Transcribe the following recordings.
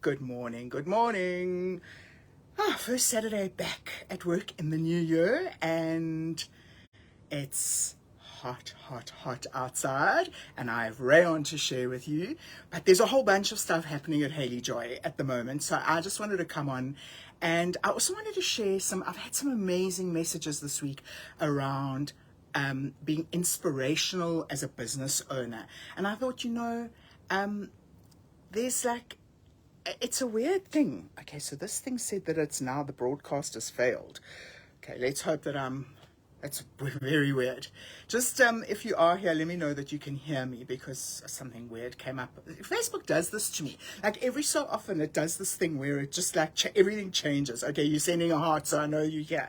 Good morning, good morning. First Saturday back at work in the new year, and it's hot, hot, hot outside, and I have rayon to share with you. But there's a whole bunch of stuff happening at Hayley Joy at the moment, so I just wanted to come on. And I also wanted to share I've had some amazing messages this week around being inspirational as a business owner. And I thought, there's it's a weird thing. Okay, so this thing said that it's now the broadcast has failed. Okay, let's hope that it's very weird. Just if you are here, let me know that you can hear me, because something weird came up. Facebook does this to me. Like every so often it does this thing where it just everything changes. Okay, you're sending a heart, so I know you're here.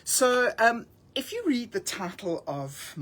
So if you read the title of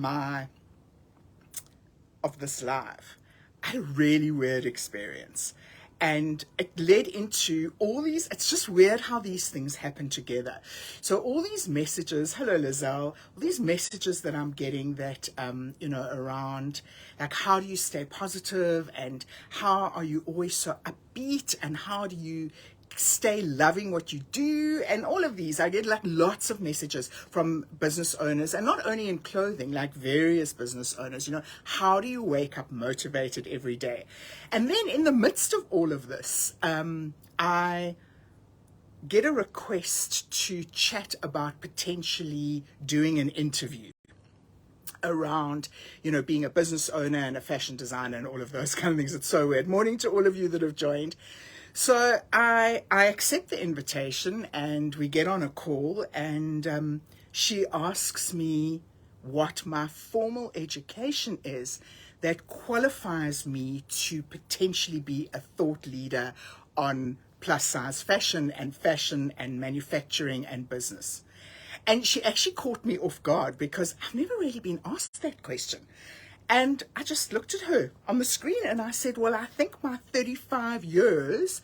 this live, I had a really weird experience. And it led into all these, it's just weird how these things happen together. So all these messages, hello Lizelle, all these messages that I'm getting that, around like, how do you stay positive, and how are you always so upbeat, and how do you stay loving what you do, and all of these. I get like lots of messages from business owners, and not only in clothing, like various business owners, how do you wake up motivated every day? And then in the midst of all of this, I get a request to chat about potentially doing an interview around, being a business owner and a fashion designer and all of those kind of things. It's so weird. Morning to all of you that have joined. So I accept the invitation, and we get on a call, and she asks me what my formal education is that qualifies me to potentially be a thought leader on plus size fashion and manufacturing and business. And she actually caught me off guard, because I've never really been asked that question. And I just looked at her on the screen and I said, well, I think my 35 years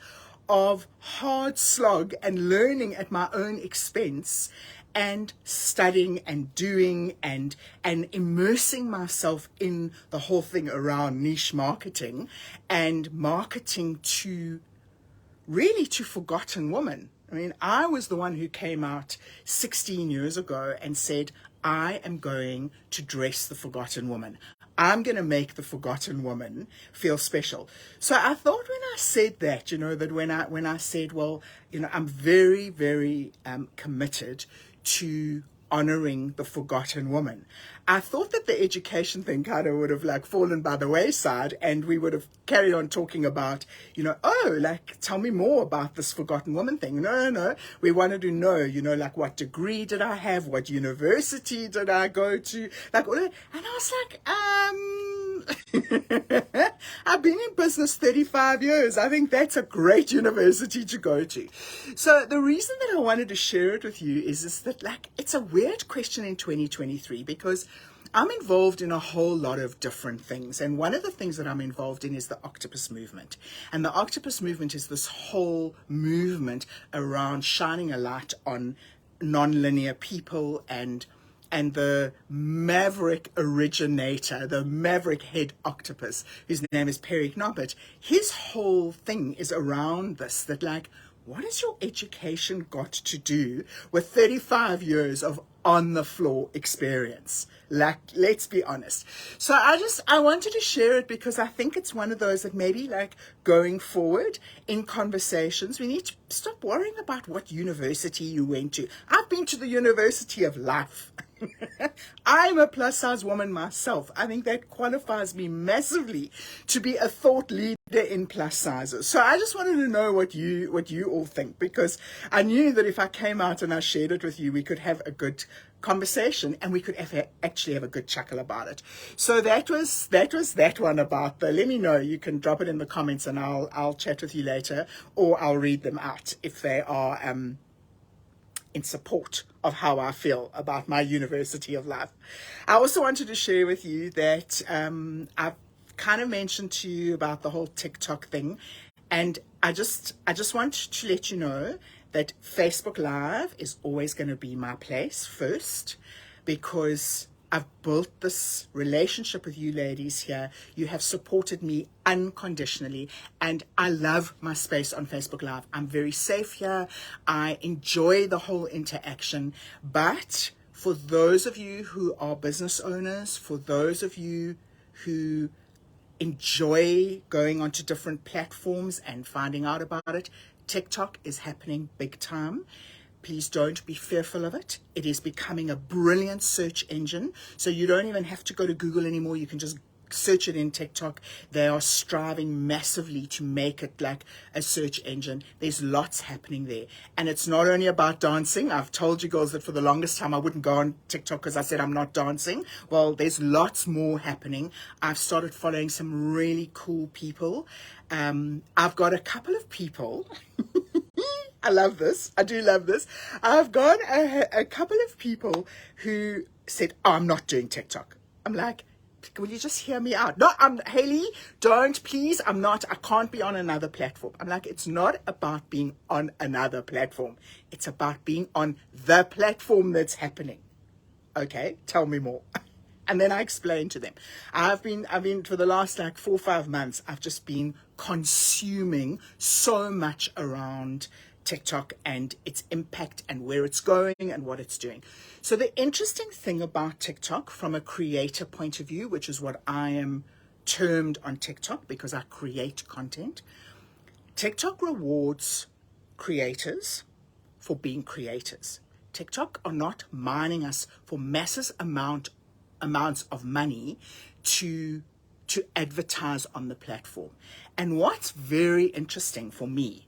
of hard slog and learning at my own expense, and studying and doing and immersing myself in the whole thing around niche marketing and marketing to forgotten women. I mean, I was the one who came out 16 years ago and said, I am going to dress the forgotten woman. I'm going to make the forgotten woman feel special. So I thought when I said that, that when I said, well, I'm very, very committed to honoring the forgotten woman, I thought that the education thing kind of would have fallen by the wayside, and we would have carried on talking about, tell me more about this forgotten woman thing. No, we wanted to know, what degree did I have? What university did I go to? And I was I've been in business 35 years. I think that's a great university to go to. So the reason that I wanted to share it with you is that it's a weird question in 2023, because I'm involved in a whole lot of different things. And one of the things that I'm involved in is the Octopus movement. And the Octopus movement is this whole movement around shining a light on non-linear people, and the maverick originator, the maverick head octopus, whose name is Perry Knobbert. His whole thing is around this, that what has your education got to do with 35 years of on-the-floor experience? Let's be honest. So I wanted to share it, because I think it's one of those that maybe going forward in conversations, we need to stop worrying about what university you went to. I've been to the University of Life. I'm a plus size woman myself. I think that qualifies me massively to be a thought leader in plus sizes. So I just wanted to know what you all think, because I knew that if I came out and I shared it with you, we could have a good conversation, and we could actually have a good chuckle about it. So that was that one about let me know. You can drop it in the comments, and I'll chat with you later, or I'll read them out if they are in support of how I feel about my University of Life. I also wanted to share with you that I've kind of mentioned to you about the whole TikTok thing, and I just want to let you know that Facebook Live is always going to be my place first, because I've built this relationship with you ladies here. You have supported me unconditionally, and I love my space on Facebook Live. I'm very safe here. I enjoy the whole interaction. But for those of you who are business owners, for those of you who enjoy going onto different platforms and finding out about it, TikTok is happening big time. Please don't be fearful of it. It is becoming a brilliant search engine. So you don't even have to go to Google anymore. You can just search it in TikTok. They are striving massively to make it like a search engine. There's lots happening there. And it's not only about dancing. I've told you girls that for the longest time I wouldn't go on TikTok because I said I'm not dancing. Well, there's lots more happening. I've started following some really cool people. I've got a couple of people. I love this. I do love this. I've got a couple of people who said, oh, I'm not doing TikTok. I'm like, will you just hear me out? No, Hayley, don't, please. I can't be on another platform. I'm like, it's not about being on another platform. It's about being on the platform that's happening. Okay, tell me more. And then I explained to them. I've been for the last like 4 or 5 months, I've just been consuming so much around TikTok and its impact and where it's going and what it's doing. So the interesting thing about TikTok from a creator point of view, which is what I am termed on TikTok because I create content, TikTok rewards creators for being creators. TikTok are not mining us for massive amounts of money to advertise on the platform. And what's very interesting for me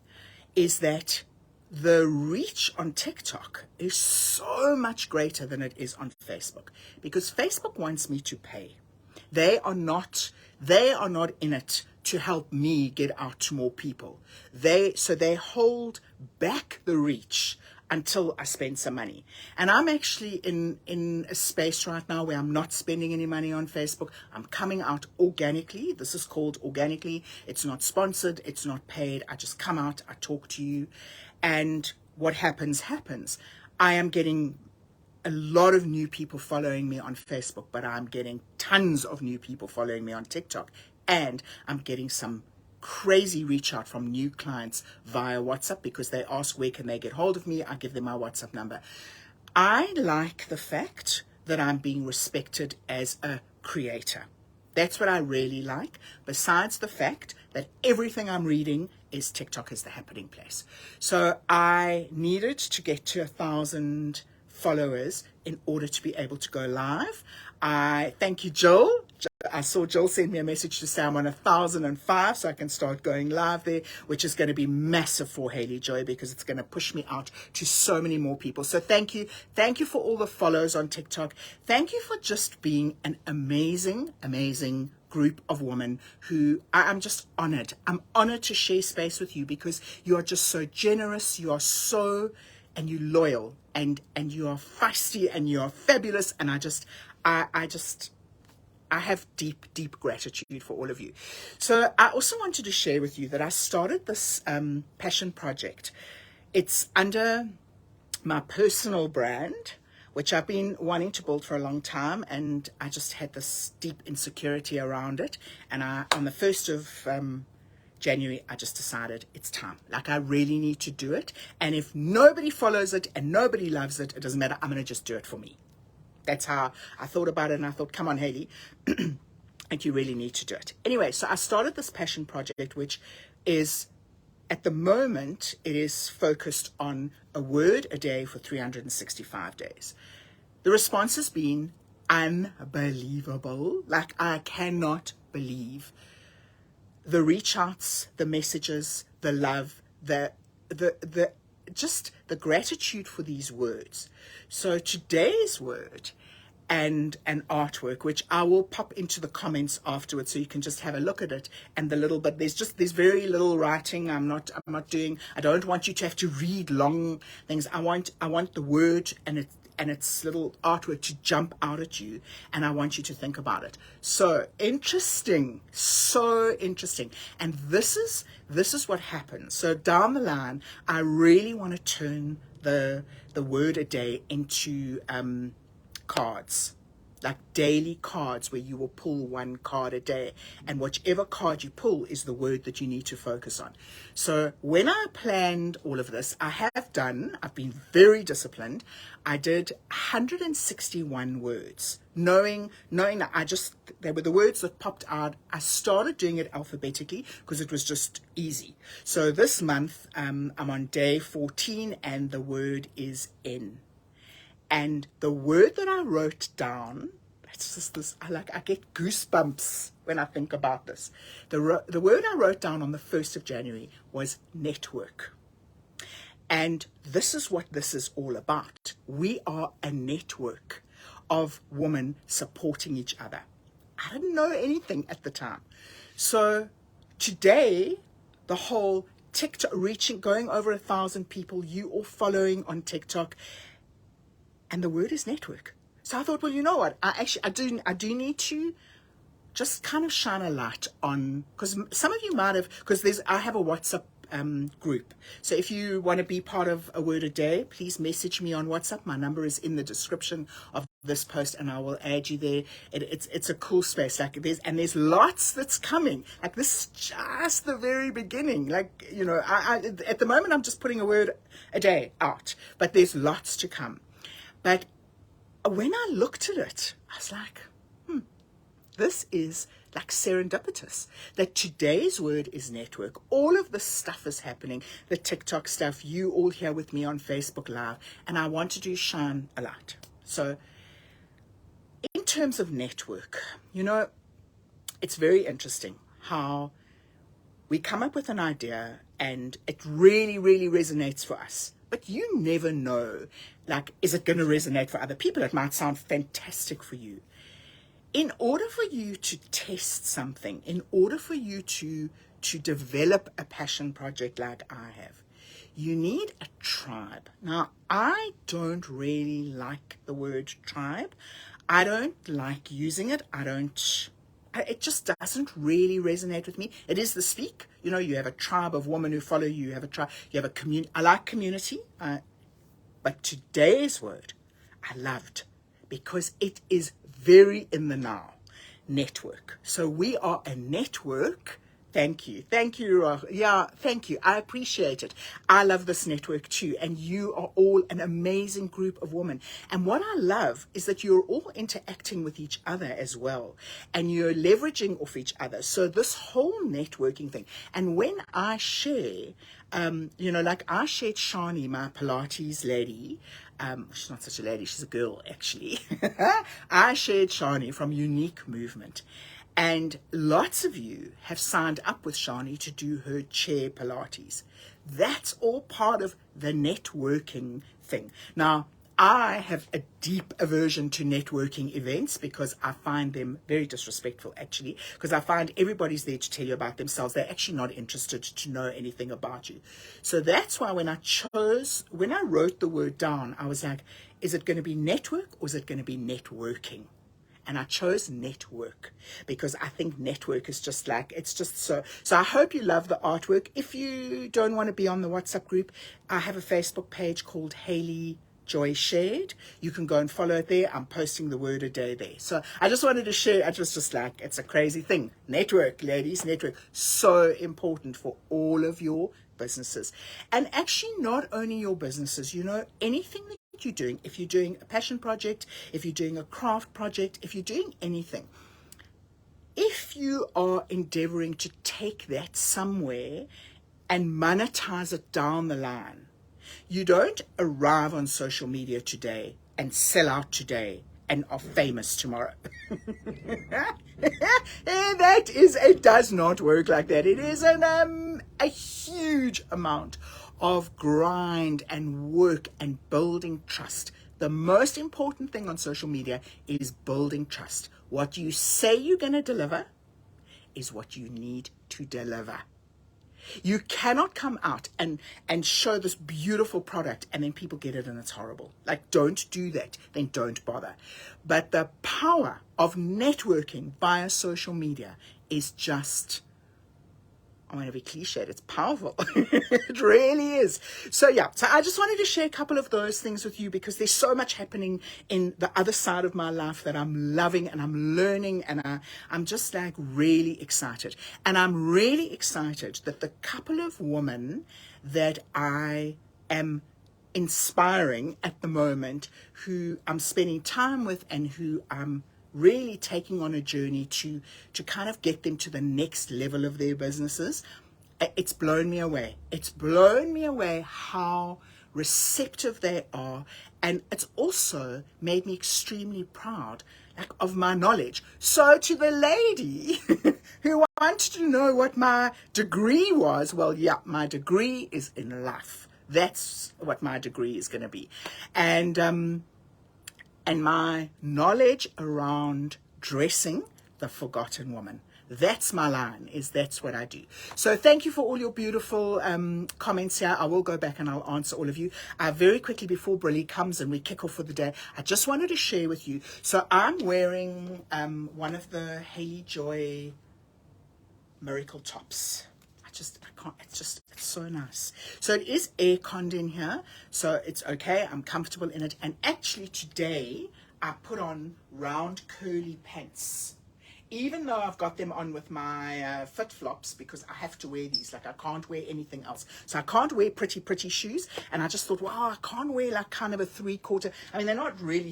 is that the reach on TikTok is so much greater than it is on Facebook, because Facebook wants me to pay. They are not in it to help me get out to more people. So they hold back the reach until I spend some money. And I'm actually in a space right now where I'm not spending any money on Facebook. I'm coming out organically. This is called organically. It's not sponsored. It's not paid. I just come out. I talk to you. And what happens. I am getting a lot of new people following me on Facebook, but I'm getting tons of new people following me on TikTok. And I'm getting some crazy reach out from new clients via WhatsApp because they ask where can they get hold of me. I give them my WhatsApp number. I like the fact that I'm being respected as a creator. That's what I really like, besides the fact that everything I'm reading is TikTok is the happening place. So I needed to get to 1,000 followers in order to be able to go live. I thank you, Joel. I saw Joel send me a message to say I'm on 1,005, so I can start going live there, which is going to be massive for Hayley Joy because it's going to push me out to so many more people. So thank you. Thank you for all the follows on TikTok. Thank you for just being an amazing, amazing group of women who I'm just honored. I'm honored to share space with you because you are just so generous. You are so, and you loyal, and you are feisty, and you are fabulous. And I have deep, deep gratitude for all of you. So I also wanted to share with you that I started this passion project. It's under my personal brand, which I've been wanting to build for a long time. And I just had this deep insecurity around it. And on the 1st of January, I just decided it's time. Like, I really need to do it. And if nobody follows it and nobody loves it, it doesn't matter. I'm going to just do it for me. That's how I thought about it, and I thought, come on, Hayley, and you really need to do it. Anyway, so I started this passion project, which is, at the moment, it is focused on a word a day for 365 days. The response has been unbelievable. Like, I cannot believe the reach outs, the messages, the love, just the gratitude for these words. So today's word and an artwork, which I will pop into the comments afterwards so you can just have a look at it, and the little bit, there's very little writing. I don't want you to have to read long things. I want the word and its little artwork to jump out at you, and I want you to think about it. So interesting. And this is what happens. So down the line, I really want to turn the word a day into cards. like daily cards where you will pull one card a day, and whichever card you pull is the word that you need to focus on. So when I planned all of this, I've been very disciplined. I did 161 words, knowing that they were the words that popped out. I started doing it alphabetically because it was just easy. So this month, I'm on day 14, and the word is N. And the word that I wrote down, it's just this, I get goosebumps when I think about this. The word I wrote down on the 1st of January was network. And this is what this is all about. We are a network of women supporting each other. I didn't know anything at the time. So today, the whole TikTok going over 1,000 people, you all following on TikTok, and the word is network. So I thought, well, you know what? I do need to just kind of shine a light on, because some of you might have, because I have a WhatsApp group. So if you want to be part of a word a day, please message me on WhatsApp. My number is in the description of this post, and I will add you there. It's a cool space. Like there's lots that's coming. Like this is just the very beginning. Like, you know, I at the moment I'm just putting a word a day out, but there's lots to come. But when I looked at it, I was like, this is like serendipitous, that today's word is network. All of this stuff is happening, the TikTok stuff, you all here with me on Facebook Live, and I want to shine a light. So in terms of network, you know, it's very interesting how we come up with an idea and it really, really resonates for us. But you never know, like, is it going to resonate for other people? It might sound fantastic for you. In order for you to test something, in order for you to develop a passion project like I have, you need a tribe. Now, I don't really like the word tribe. I don't like using it. It just doesn't really resonate with me. It is the speak. You know, you have a tribe of women who follow you. You have a tribe. You have a community. I like community. But today's word, I loved, because it is very in the now. Network. So we are a network. Thank you. Thank you. Yeah, thank you. I appreciate it. I love this network too. And you are all an amazing group of women. And what I love is that you're all interacting with each other as well. And you're leveraging off each other. So this whole networking thing. And when I share, you know, like I shared Shani, my Pilates lady. She's not such a lady. She's a girl, actually. I shared Shani from Unique Movement. And lots of you have signed up with Shani to do her chair Pilates. That's all part of the networking thing. Now, I have a deep aversion to networking events because I find them very disrespectful, actually, because I find everybody's there to tell you about themselves. They're actually not interested to know anything about you. So that's why when I wrote the word down, I was like, is it going to be network or is it going to be networking? And I chose network because I think network is just like, it's just so. So I hope you love the artwork. If you don't want to be on the WhatsApp group, I have a Facebook page called Hayley Joy Shared. You can go and follow it there. I'm posting the word a day there. So I just wanted to share. I was just like, it's a crazy thing. Network, ladies, network. So important for all of your businesses. And actually not only your businesses, you know, anything that you're doing, if you're doing a passion project, if you're doing a craft project, if you're doing anything, if you are endeavoring to take that somewhere and monetize it down the line, you don't arrive on social media today and sell out today and are famous tomorrow. It does not work like that. It is a huge amount of grind and work and building trust. The most important thing on social media is building trust. What you say you're going to deliver is what you need to deliver. You cannot come out and show this beautiful product and then people get it and it's horrible. Like, don't do that. Then don't bother. But the power of networking via social media is just I want to be cliched, it's powerful. It really is. So yeah, so I just wanted to share a couple of those things with you because there's so much happening in the other side of my life that I'm loving and I'm learning, and I'm just like really excited. And I'm really excited that the couple of women that I am inspiring at the moment, who I'm spending time with and who I'm really taking on a journey to kind of get them to the next level of their businesses, it's blown me away. It's blown me away how receptive they are, and it's also made me extremely proud, like, of my knowledge. So to the lady who wanted to know what my degree was, well, yeah, my degree is in life. That's what my degree is going to be. And my knowledge around dressing the forgotten woman. That's my line, that's what I do. So thank you for all your beautiful comments here. I will go back and I'll answer all of you. Very quickly before Brilly comes and we kick off for the day, I just wanted to share with you. So I'm wearing one of the Hayley Joy Miracle Tops. I can't, it's so nice. So it is air-conned in here, so it's okay. I'm comfortable in it. And actually today, I put on round curly pants. Even though I've got them on with my fit flops, because I have to wear these, like I can't wear anything else. So I can't wear pretty shoes. And I just thought, wow, I can't wear like kind of a 3/4. I mean, they're not really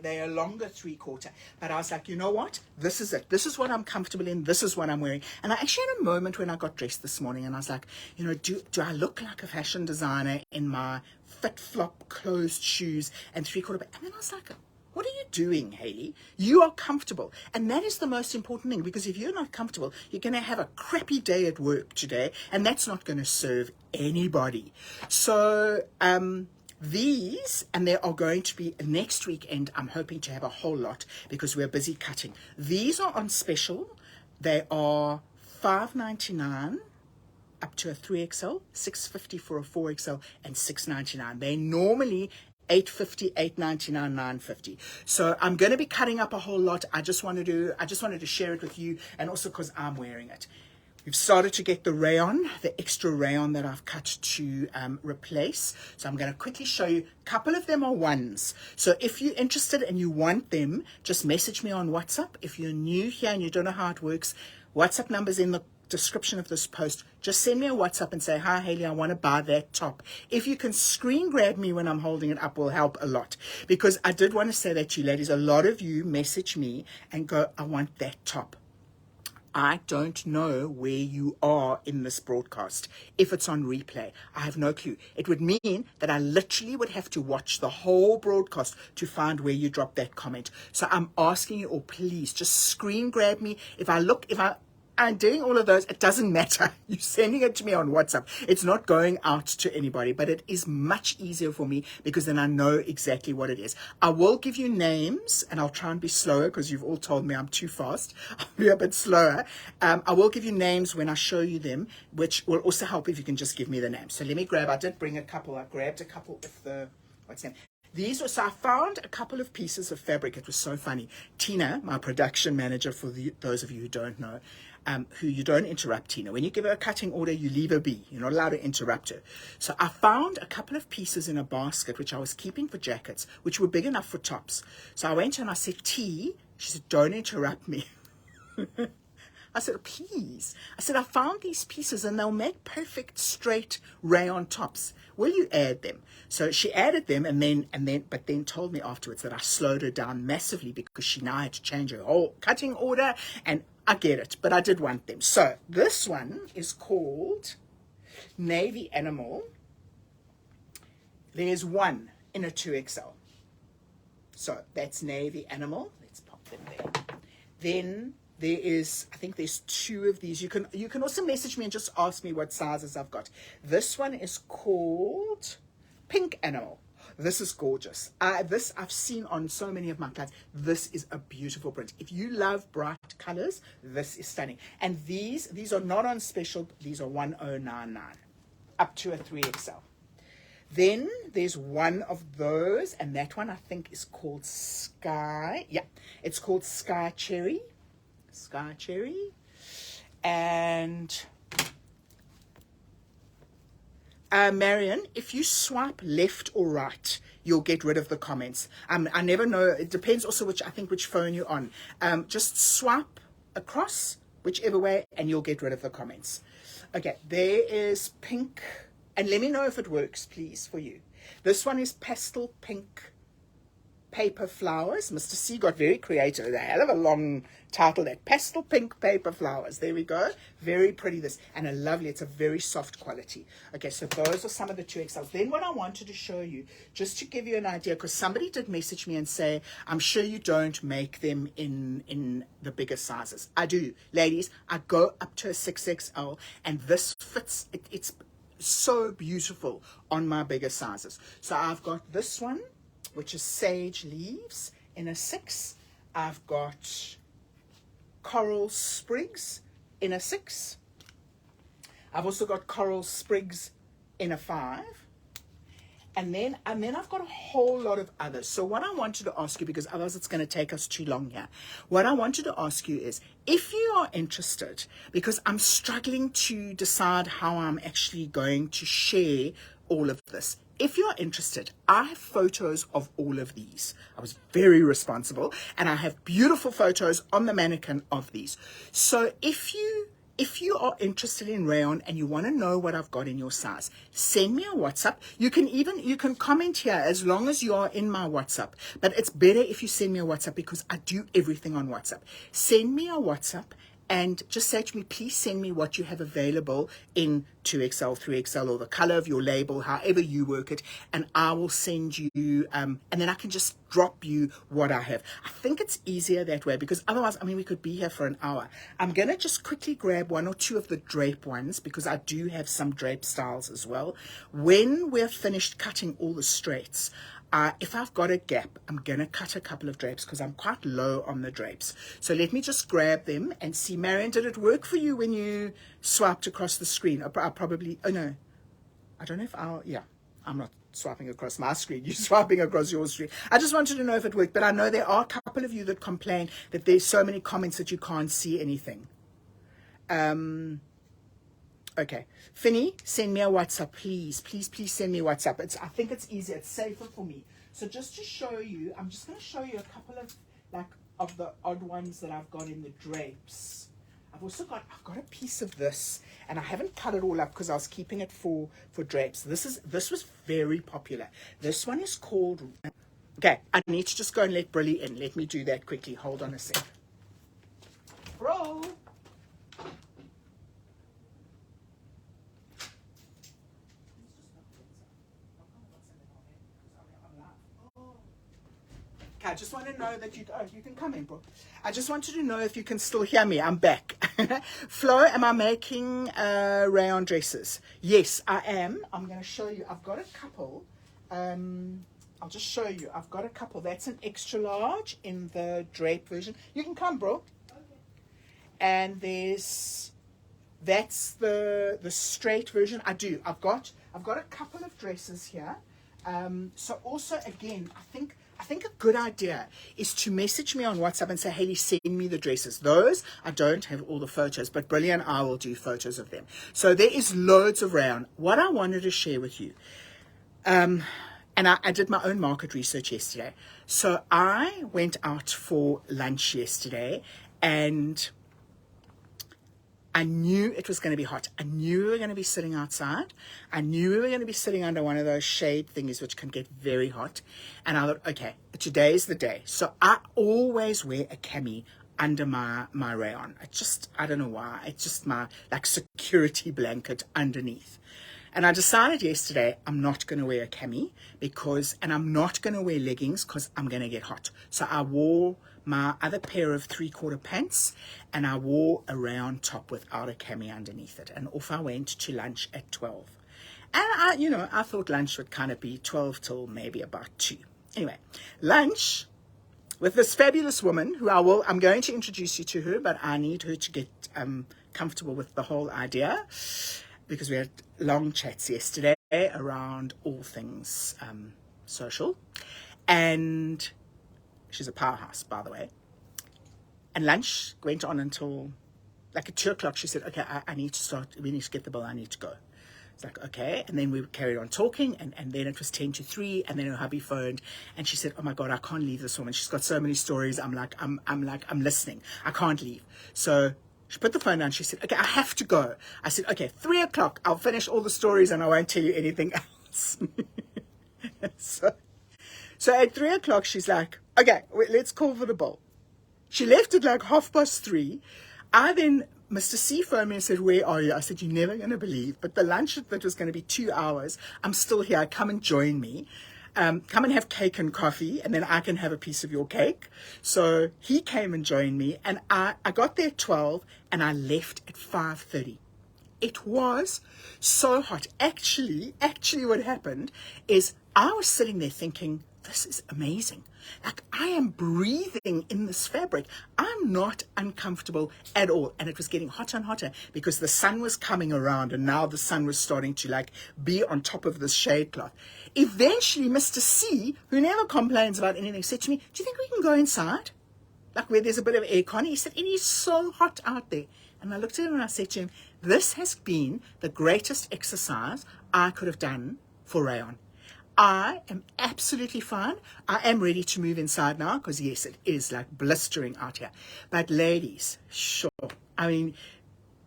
they're a longer 3/4. But I was like, you know what? This is it. This is what I'm comfortable in. This is what I'm wearing. And I actually had a moment when I got dressed this morning and I was like, you know, do I look like a fashion designer in my fit flop closed shoes and 3/4? And then I was like, what are you doing, Hayley? You are comfortable. And that is the most important thing, because if you're not comfortable, you're going to have a crappy day at work today, and that's not going to serve anybody. So these, and there are going to be next weekend, I'm hoping to have a whole lot because we're busy cutting. These are on special. They are $5.99 up to a 3XL, $6.50 for a 4XL, and $6.99. They normally $8.50, $8.99, $9.50. So I'm going to be cutting up a whole lot. I just wanted to share it with you, and also because I'm wearing it. We've started to get the rayon, the extra rayon that I've cut to replace. So I'm going to quickly show you. A couple of them are ones. So if you're interested and you want them, just message me on WhatsApp. If you're new here and you don't know how it works, WhatsApp number's in the description of this post. Just send me a WhatsApp and say, hi Hayley, I want to buy that top. If you can screen grab me when I'm holding it up, will help a lot, because I did want to say that to you ladies. A lot of you message me and go, I want that top. I don't know where you are in this broadcast. If it's on replay, I have no clue. It would mean that I literally would have to watch the whole broadcast to find where you dropped that comment. So I'm asking you all, please just screen grab me. If I'm doing all of those, it doesn't matter. You're sending it to me on WhatsApp. It's not going out to anybody, but it is much easier for me because then I know exactly what it is. I will give you names, and I'll try and be slower because you've all told me I'm too fast. I'll be a bit slower. I will give you names when I show you them, which will also help if you can just give me the names. So let me grab, I did bring a couple. I grabbed a couple of the, what's them? These were, so I found a couple of pieces of fabric. It was so funny. Tina, my production manager, for those of you who don't know, who you don't interrupt Tina. When you give her a cutting order, you leave her be. You're not allowed to interrupt her. So I found a couple of pieces in a basket, which I was keeping for jackets, which were big enough for tops. So I went and I said, T, she said, don't interrupt me. I said, please. I said, I found these pieces and they'll make perfect straight rayon tops. Will you add them? So she added them but then told me afterwards that I slowed her down massively because she now had to change her whole cutting order, and I get it, but I did want them. So this one is called Navy Animal. There's one in a 2XL. So that's Navy Animal. Let's pop them there. Then there is, I think there's two of these. You can also message me and just ask me what sizes I've got. This one is called Pink Animal. This is gorgeous. This I've seen on so many of my clients. This is a beautiful print. If you love bright colors, this is stunning. And these are not on special. These are 1099 up to a 3XL. Then there's one of those, and that one I think is called Sky. Yeah, it's called Sky Cherry. Sky Cherry. And Marion, if you swipe left or right, you'll get rid of the comments. I never know. It depends also which phone you're on. Just swipe across whichever way and you'll get rid of the comments. Okay, there is pink. And let me know if it works, please, for you. This one is pastel pink paper flowers. Mr. C got very creative. A hell of a long title, that pastel pink paper flowers. There we go. Very pretty, this, and a lovely, it's a very soft quality. Okay, so those are some of the 2XLs. Then what I wanted to show you, just to give you an idea, because somebody did message me and say, I'm sure you don't make them in the bigger sizes. I do, ladies. I go up to a 6XL, and this fits, it's so beautiful on my bigger sizes. So I've got this one, which is sage leaves in a 6. I've got coral sprigs in a 6. I've also got coral sprigs in a 5. And then I've got a whole lot of others. So what I wanted to ask you, because otherwise it's going to take us too long here. What I wanted to ask you is, if you are interested, because I'm struggling to decide how I'm actually going to share all of this. If you're interested, I have photos of all of these. I was very responsible, and I have beautiful photos on the mannequin of these. So if you are interested in rayon and you want to know what I've got in your size, send me a WhatsApp. You can comment here as long as you are in my WhatsApp. But it's better if you send me a WhatsApp, because I do everything on WhatsApp. Send me a WhatsApp and just say to me, please send me what you have available in 2XL, 3XL, or the color of your label, however you work it, and I will send you, and then I can just drop you what I have. I think it's easier that way, because otherwise, I mean, we could be here for an hour. I'm going to just quickly grab one or two of the drape ones, because I do have some drape styles as well. When we're finished cutting all the straights, if I've got a gap, I'm going to cut a couple of drapes, because I'm quite low on the drapes. So let me just grab them and see. Marion, did it work for you when you swiped across the screen? I probably, oh no, I don't know if I'm not swiping across my screen. You're swiping across your screen. I just wanted to know if it worked, but I know there are a couple of you that complain that there's so many comments that you can't see anything. Okay, Finny, send me a WhatsApp, please. Please send me a WhatsApp. I think it's easier. It's safer for me. So just to show you, I'm just going to show you a couple of the odd ones that I've got in the drapes. I've got a piece of this, and I haven't cut it all up because I was keeping it for drapes. This was very popular. This one is called. Okay, I need to just go and let Brilly in. Let me do that quickly. Hold on a sec. Bro. Okay, I just want to know that you can come in, bro. I just wanted to know if you can still hear me. I'm back. Flo, am I making rayon dresses? Yes, I am. I'm going to show you. I've got a couple. I'll just show you. I've got a couple. That's an extra large in the drape version. You can come, bro. Okay. And that's the straight version. I've got a couple of dresses here. So also, again, I think a good idea is to message me on WhatsApp and say, Hayley, send me the dresses. Those, I don't have all the photos, but Brilly and I will do photos of them. So there is loads of rayon. What I wanted to share with you, and I did my own market research yesterday. So I went out for lunch yesterday, and I knew it was going to be hot. I knew we were going to be sitting outside. I knew we were going to be sitting under one of those shade thingies, which can get very hot. And I thought, okay, today is the day. So I always wear a cami under my rayon. I don't know why. It's just my security blanket underneath. And I decided yesterday I'm not going to wear a cami and I'm not going to wear leggings because I'm going to get hot. So I wore my other pair of 3/4 pants, and I wore a round top without a cami underneath it. And off I went to lunch at 12. And I thought lunch would kind of be 12 till maybe about 2. Anyway, lunch with this fabulous woman who I'm going to introduce you to her, but I need her to get comfortable with the whole idea, because we had long chats yesterday around all things social. And she's a powerhouse, by the way. And lunch went on until at 2 o'clock. She said, okay, I need to start. We need to get the bill. I need to go. It's like, okay. And then we carried on talking, and then it was 10 to 3, and then her hubby phoned, and she said, oh my God, I can't leave this woman. She's got so many stories. I'm listening. I can't leave. So she put the phone down. She said, okay, I have to go. I said, okay, 3 o'clock. I'll finish all the stories and I won't tell you anything else. So at 3 o'clock, she's like, okay, let's call for the bill. She left at like 3:30. I then, Mr. C phoned me and said, where are you? I said, you're never going to believe, but the lunch that was going to be 2 hours, I'm still here. Come and join me. Come and have cake and coffee, and then I can have a piece of your cake. So he came and joined me, and I got there at 12, and I left at 5:30. It was so hot. Actually, what happened is I was sitting there thinking, this is amazing. Like, I am breathing in this fabric. I'm not uncomfortable at all. And it was getting hotter and hotter because the sun was coming around, and now the sun was starting to like be on top of this shade cloth. Eventually, Mr. C, who never complains about anything, said to me, do you think we can go inside? Like where there's a bit of aircon. He said, it is so hot out there. And I looked at him and I said to him, this has been the greatest exercise I could have done for Rayon. I am absolutely fine. I am ready to move inside now because, yes, it is like blistering out here. But ladies, sure. I mean,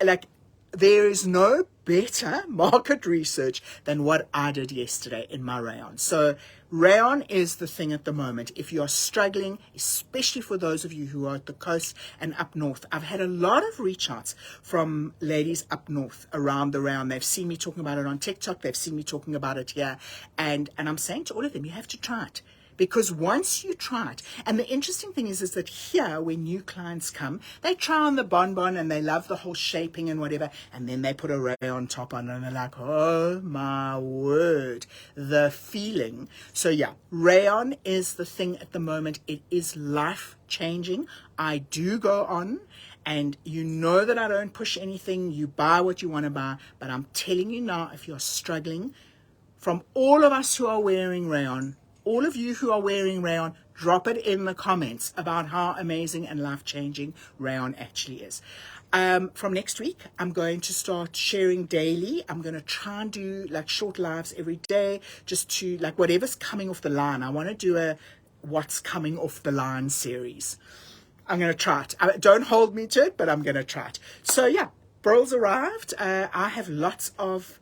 like, there is no better market research than what I did yesterday in my rayon. So rayon is the thing at the moment. If you are struggling, especially for those of you who are at the coast and up north, I've had a lot of reach outs from ladies up north around the rayon. They've seen me talking about it on TikTok. They've seen me talking about it here. And I'm saying to all of them, you have to try it. Because once you try it, and the interesting thing is that here, when new clients come, they try on the bonbon and they love the whole shaping and whatever, and then they put a rayon top on and they're like, oh my word, the feeling. So yeah, rayon is the thing at the moment. It is life-changing. I do go on, and you know that I don't push anything. You buy what you want to buy, but I'm telling you now, if you're struggling, from all of us who are wearing rayon, all of you who are wearing rayon, drop it in the comments about how amazing and life-changing rayon actually is. From next week, I'm going to start sharing daily. I'm going to try and do like short lives every day, just to like whatever's coming off the line. I want to do a what's coming off the line series. I'm going to try it. Don't hold me to it, but I'm going to try it. So yeah, Brills arrived. I have lots of...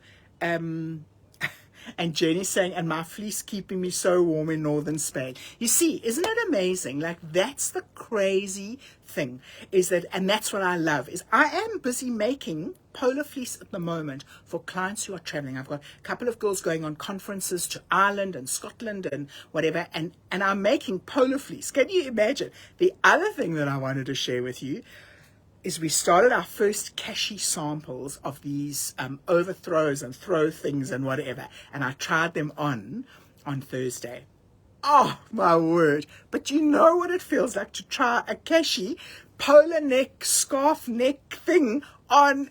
And Jenny's saying, and my fleece keeping me so warm in northern Spain. You see, isn't it amazing? Like, that's the crazy thing, is that, and that's what I love, is I am busy making polar fleece at the moment for clients who are traveling. I've got a couple of girls going on conferences to Ireland and Scotland and whatever, and I'm making polar fleece. Can you imagine? The other thing that I wanted to share with you is we started our first cashy samples of these overthrows and throw things and whatever. And I tried them on Thursday. Oh, my word. But you know what it feels like to try a cashy polar neck, scarf neck thing on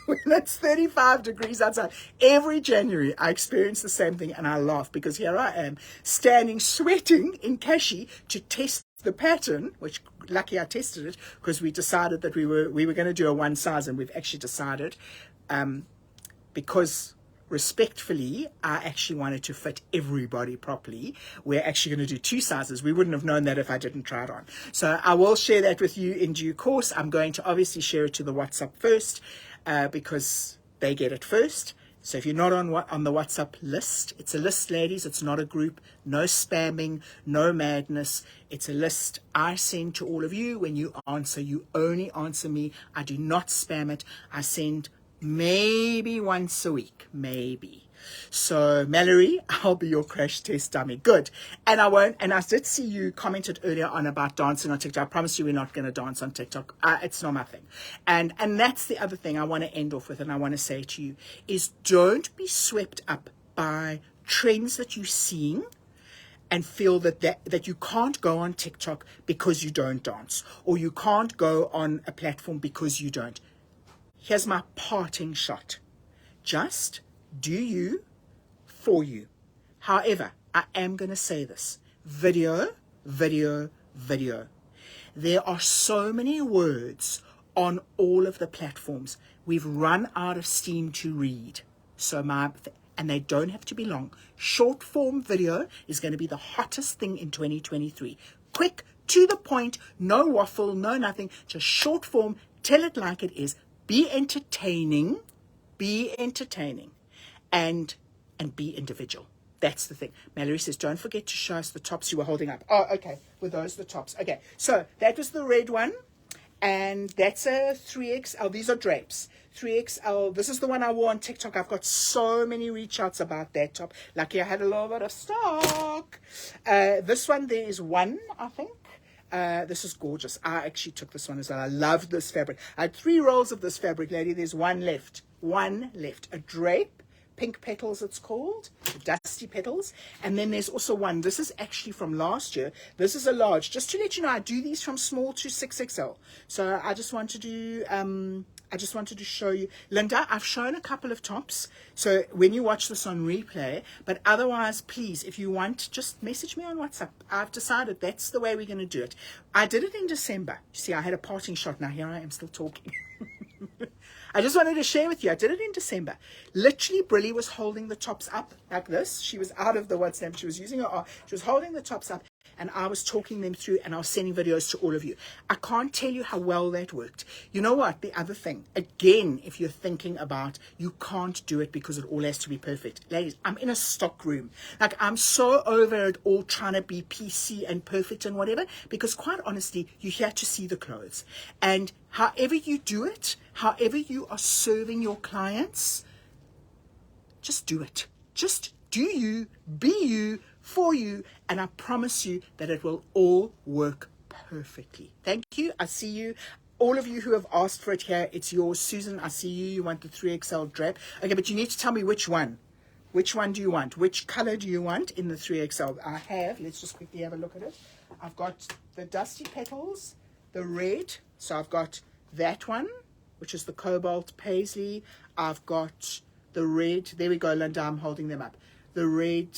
when it's 35 degrees outside. Every January, I experience the same thing, and I laugh because here I am standing, sweating in cashy to test the pattern, which lucky I tested it because we decided that we were going to do a one size, and we've actually decided because respectfully I actually wanted to fit everybody properly, we're actually going to do 2 sizes. We wouldn't have known that if I didn't try it on. So I will share that with you in due course. I'm going to obviously share it to the WhatsApp first because they get it first. So if you're not on the WhatsApp list, it's a list, ladies. It's not a group. No spamming, no madness. It's a list I send to all of you. When you answer, you only answer me. I do not spam it. I send maybe once a week, maybe. So Mallory, I'll be your crash test dummy. Good. And I did see you commented earlier on about dancing on TikTok. I promise you we're not going to dance on TikTok. It's not my thing. And that's the other thing I want to end off with, and I want to say to you is don't be swept up by trends that you're seeing and feel that you can't go on TikTok because you don't dance, or you can't go on a platform because you don't. Here's my parting shot. Just do you for you. However, I am going to say this. Video, video, video. There are so many words on all of the platforms. We've run out of steam to read. So and they don't have to be long. Short form video is going to be the hottest thing in 2023. Quick, to the point, no waffle, no nothing, just short form, tell it like it is, be entertaining, and be individual. That's the thing. Mallory says, don't forget to show us the tops you were holding up. Oh, okay. Were those the tops? Okay. So that was the red one. And that's a 3XL. These are drapes. 3XL. This is the one I wore on TikTok. I've got so many reach outs about that top. Lucky I had a little bit of stock. This one, there is one, I think. This is gorgeous. I actually took this one as well. I love this fabric. I had 3 rolls of this fabric, lady. There's one left. One left. A drape. Pink petals, it's called, dusty petals. And then there's also one. This is actually from last year. This is a large. Just to let you know, I do these from small to 6XL. So I just wanted to show you. Linda, I've shown a couple of tops. So when you watch this on replay, but otherwise, please, if you want, just message me on WhatsApp. I've decided that's the way we're going to do it. I did it in December. You see, I had a parting shot. Now here I am still talking. I just wanted to share with you. I did it in December. Literally, Brilly was holding the tops up like this. She was out of the WhatsApp. She was using her arm. She was holding the tops up, and I was talking them through, and I was sending videos to all of you. I can't tell you how well that worked. You know what? The other thing, again, if you're thinking about you can't do it because it all has to be perfect. Ladies, I'm in a stock room. Like, I'm so over it all trying to be PC and perfect and whatever, because quite honestly, you're here to see the clothes. And however you do it, however you are serving your clients, just do it. Just do you, be you, for you, and I promise you that it will all work perfectly. Thank you. I see you. All of you who have asked for it here, it's yours. Susan, I see you. You want the 3XL drape. Okay, but you need to tell me which one. Which one do you want? Which color do you want in the 3XL? I have, let's just quickly have a look at it. I've got the dusty petals, the red. So I've got that one, which is the cobalt paisley. I've got the red. There we go, Linda. I'm holding them up. The red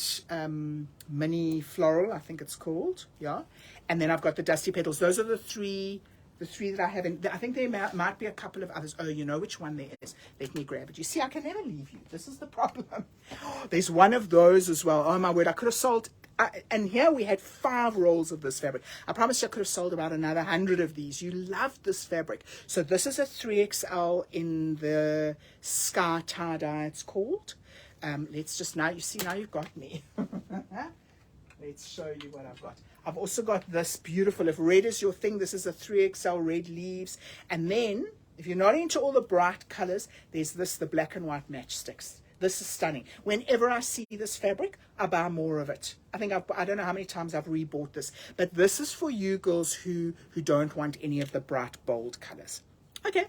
mini floral, I think it's called. Yeah. And then I've got the dusty petals. Those are the three that I have. I think there might be a couple of others. Oh, you know which one there is. Let me grab it. You see, I can never leave you. This is the problem. There's one of those as well. Oh, my word. I could have sold... and here we had 5 rolls of this fabric. I promise you I could have sold about another 100 of these. You love this fabric. So this is a 3XL in the sky tie-dye, it's called. Let's just, now you see, now you've got me. Let's show you what I've got. I've also got this beautiful, if red is your thing, this is a 3XL red leaves. And then, if you're not into all the bright colors, there's this, the black and white matchsticks. This is stunning. Whenever I see this fabric, I buy more of it. I think I don't know how many times I've rebought this. But this is for you girls who don't want any of the bright, bold colors. Okay.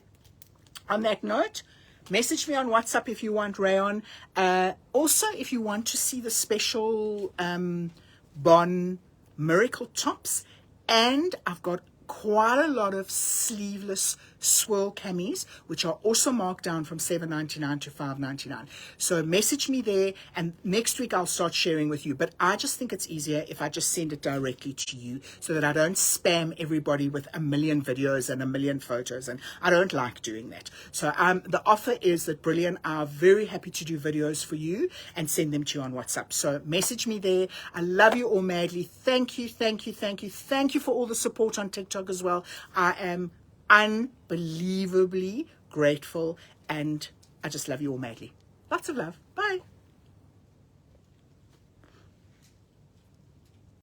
On that note, message me on WhatsApp if you want rayon. Also, if you want to see the special Bon Miracle tops. And I've got quite a lot of sleeveless swirl camis, which are also marked down from $7.99 to $5.99. So message me there, and next week I'll start sharing with you. But I just think it's easier if I just send it directly to you, so that I don't spam everybody with a million videos and a million photos, and I don't like doing that. So the offer is that Brilliant are very happy to do videos for you and send them to you on WhatsApp. So message me there. I love you all madly. Thank you, thank you, thank you, thank you for all the support on TikTok as well. I am unbelievably grateful, and I just love you all madly. Lots of love. Bye.